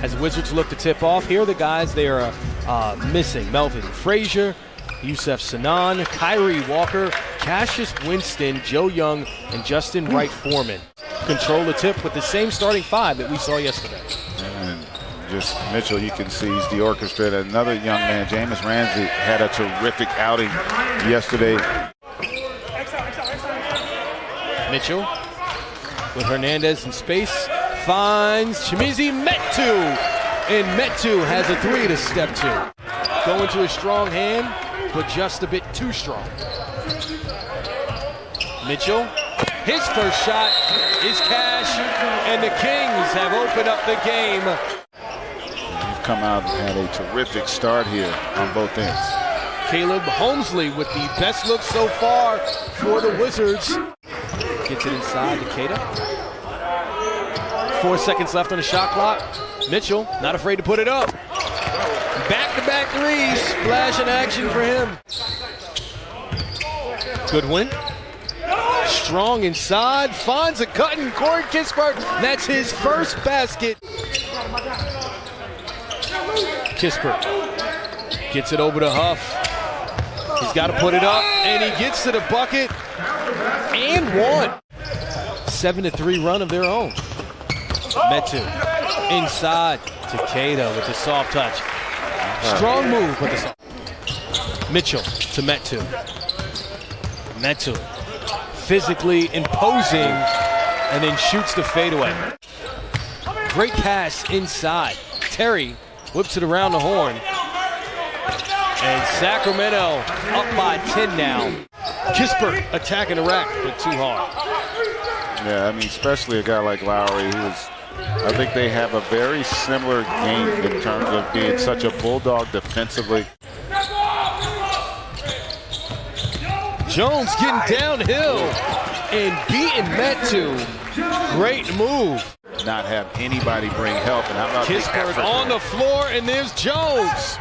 As Wizards look to tip off, here are the guys they are missing. Melvin Frazier, Yusef Sanan, Kyrie Walker, Cassius Winston, Joe Young, and Justin Wright Foreman. Control the tip with the same starting five that we saw yesterday. And just Mitchell, you can see he's the orchestrator. Another young man, James Ramsey, had a terrific outing yesterday. Mitchell with Hernandez in space, finds Chimezie Metu, and Metu has a three to step to. Going to a strong hand, but just a bit too strong. Mitchell, his first shot is cash, and the Kings have opened up the game. You've come out and had a terrific start here on both ends. Caleb Holmesley with the best look so far for the Wizards. Gets it inside to Keita. 4 seconds left on the shot clock. Mitchell, not afraid to put it up. Back-to-back threes. Splashing action for him. Goodwin. Strong inside. Finds a cut in Corey Kispert. That's his first basket. Kispert gets it over to Huff. He's got to put it up, and he gets to the bucket and one. 7-3 run of their own. Metu inside to Keita with the soft touch. Strong move with the soft. Mitchell to Metu. Metu physically imposing and then shoots the fadeaway. Great pass inside. Terry whips it around the horn. And Sacramento up by 10 now. Kispert attacking the rack, but too hard. Yeah, I mean, especially a guy like Lowry, I think they have a very similar game in terms of being such a bulldog defensively. Jones getting downhill and beating Metu. Great move. Not have anybody bring help, and how about Kispert on the floor, and there's Jones.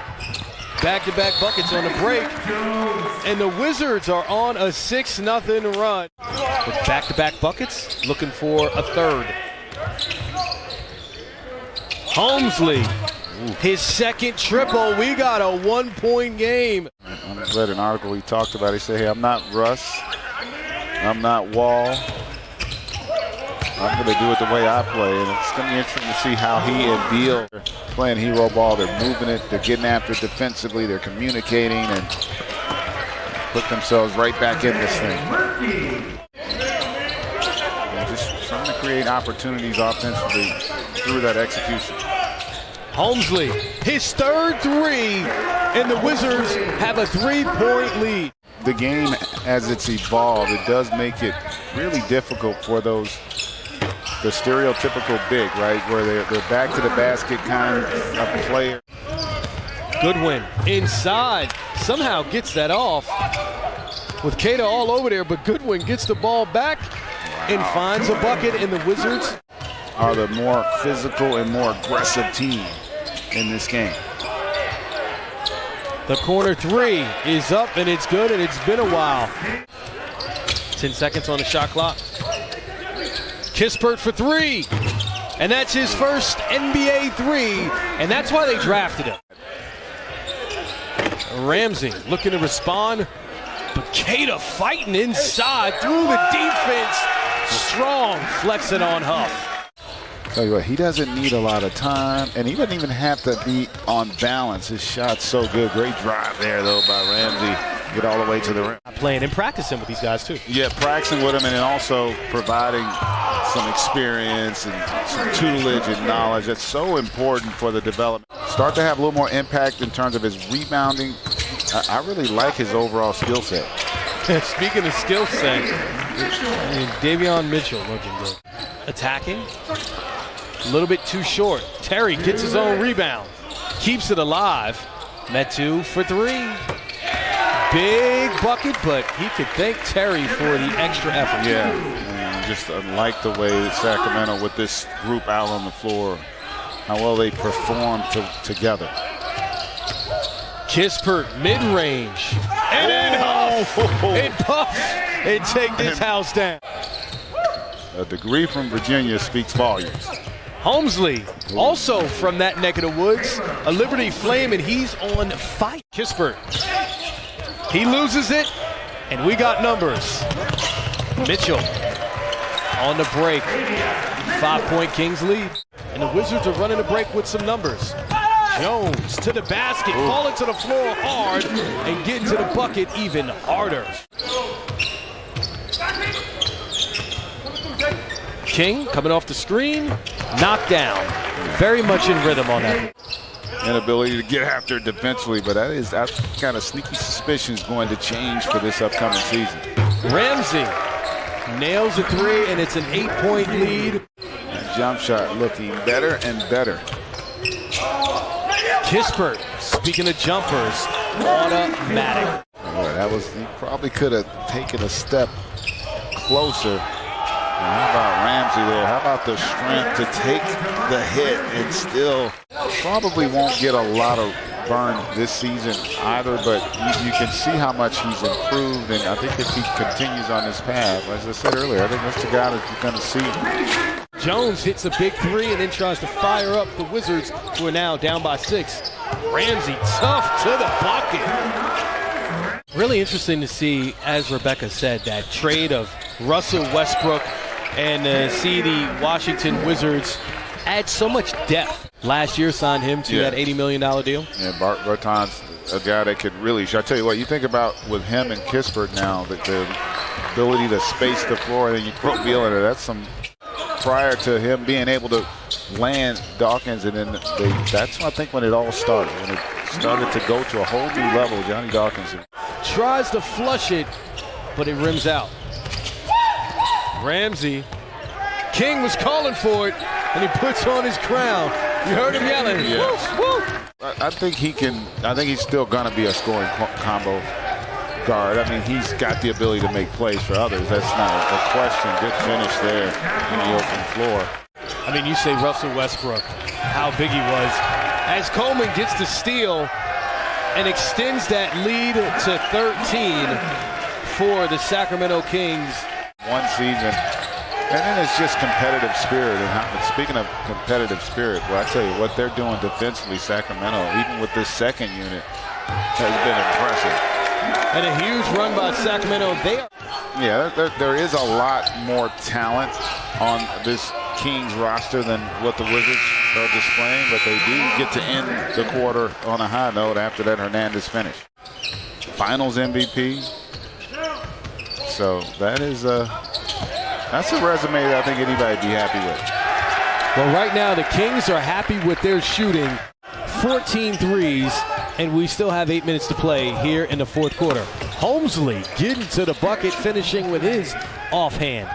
Back-to-back buckets on the break, and the Wizards are on a 6-0 run. With back-to-back buckets, looking for a third. Holmesley, his second triple. We got a 1-point game. I read an article he talked about. He said, hey, I'm not Russ. I'm not Wall. I'm going to do it the way I play, and it's going to be interesting to see how he and Beal are playing hero ball. They're moving it. They're getting after it defensively. They're communicating and put themselves right back in this thing. They're just trying to create opportunities offensively through that execution. Holmesley, his third three, and the Wizards have a 3-point lead. The game, as it's evolved, it does make it really difficult for the stereotypical big, right, where they're back to the basket kind of player. Goodwin inside, somehow gets that off with Keita all over there, but Goodwin gets the ball back and finds a bucket, and the Wizards are the more physical and more aggressive team in this game. The corner three is up, and it's good, and it's been a while. 10 seconds on the shot clock. Kispert for three, and that's his first NBA three, and that's why they drafted him. Ramsey looking to respond, but Keita fighting inside through the defense. Strong flexing on Huff. Tell you what, he doesn't need a lot of time, and he doesn't even have to be on balance. His shot's so good. Great drive there, though, by Ramsey. Get all the way to the rim. Playing and practicing with these guys, too. Yeah, practicing with them, and then also providing some experience and some tutelage and knowledge. That's so important for the development. Start to have a little more impact in terms of his rebounding. I really like his overall skill set. Speaking of skill set, Davion Mitchell looking good. Attacking. A little bit too short. Terry gets his own rebound. Keeps it alive. Metu for three. Big bucket, but he could thank Terry for the extra effort. Yeah, and just like the way Sacramento with this group out on the floor, how well they perform together. Kispert mid-range. And then Huff and Puff and take this house down. A degree from Virginia speaks volumes. Holmesley, also from that neck of the woods, a Liberty Flame, and he's on fire. Kispert, he loses it, and we got numbers. Mitchell on the break, 5-point Kings lead, and the Wizards are running the break with some numbers. Jones to the basket, falling to the floor hard, and getting to the bucket even harder. King coming off the screen, knocked down. Very much in rhythm on that. Inability to get after it defensively, but that kind of sneaky suspicion is going to change for this upcoming season. Ramsey nails a three, and it's an 8-point lead. And jump shot looking better and better. Kispert, speaking of jumpers, automatic. Boy, he probably could have taken a step closer. And how about Ramsey there? How about the strength to take the hit and still probably won't get a lot of burn this season either, but you can see how much he's improved, and I think if he continues on this path, as I said earlier, I think that's the guy that you're going to see. Jones hits a big three and then tries to fire up the Wizards, who are now down by 6. Ramsey tough to the bucket. Really interesting to see, as Rebecca said, that trade of Russell Westbrook and see the Washington Wizards add so much depth. Last year signed him to that $80 million deal. Yeah, Bart Berton's a guy that could really, I tell you what, you think about with him and Kispert now, the ability to space the floor, and then you throw Beal in there. That's some prior to him being able to land Dawkins, and then that's I think when it all started. When it started to go to a whole new level, Johnny Dawkins tries to flush it, but it rims out. Ramsey, King was calling for it, and he puts on his crown. You heard him yelling. Yes. Woo, woo. I think he can. I think he's still going to be a scoring combo guard. I mean, he's got the ability to make plays for others. That's not a question. Good finish there in the open floor. I mean, you say Russell Westbrook, how big he was. As Coleman gets the steal and extends that lead to 13 for the Sacramento Kings. One season. And then it's just competitive spirit. And speaking of competitive spirit, well, I tell you what they're doing defensively, Sacramento, even with this second unit, has been impressive. And a huge run by Sacramento. There is a lot more talent on this Kings roster than what the Wizards are displaying, but they do get to end the quarter on a high note after that Hernandez finish. Finals MVP. So that is that's a resume that I think anybody'd be happy with. Well, right now the Kings are happy with their shooting. 14 threes, and we still have 8 minutes to play here in the fourth quarter. Holmesley getting to the bucket, finishing with his offhand.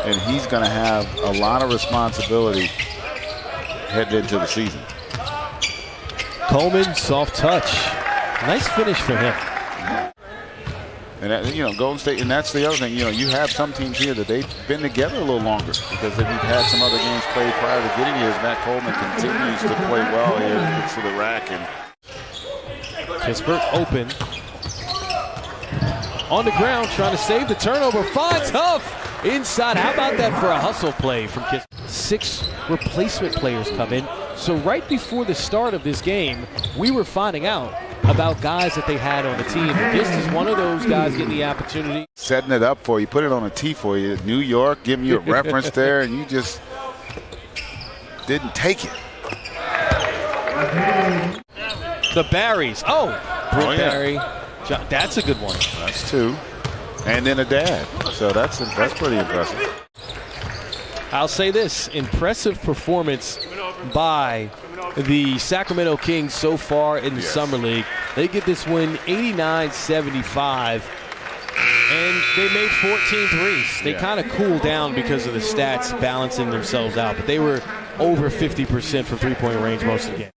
And he's going to have a lot of responsibility heading into the season. Coleman, soft touch. Nice finish for him. And Golden State, and that's the other thing. You have some teams here that they've been together a little longer because we've had some other games played prior to getting here. As Matt Coleman continues to play well here, gets to the rack, and Kispert open on the ground, trying to save the turnover. Fine, tough inside. How about that for a hustle play from Kispert? 6 replacement players come in. So right before the start of this game, we were finding out about guys that they had on the team. And this is one of those guys getting the opportunity. Setting it up for you, put it on a tee for you. New York, giving you a reference there, and you just didn't take it. The Barrys. Britt Barry. That's a good one. That's 2. And then a dad. So that's pretty impressive. I'll say this, impressive performance by the Sacramento Kings so far in the Summer League. They get this win 89-75, and they made 14 threes. They kind of cooled down because of the stats balancing themselves out, but they were over 50% from three-point range most of the game.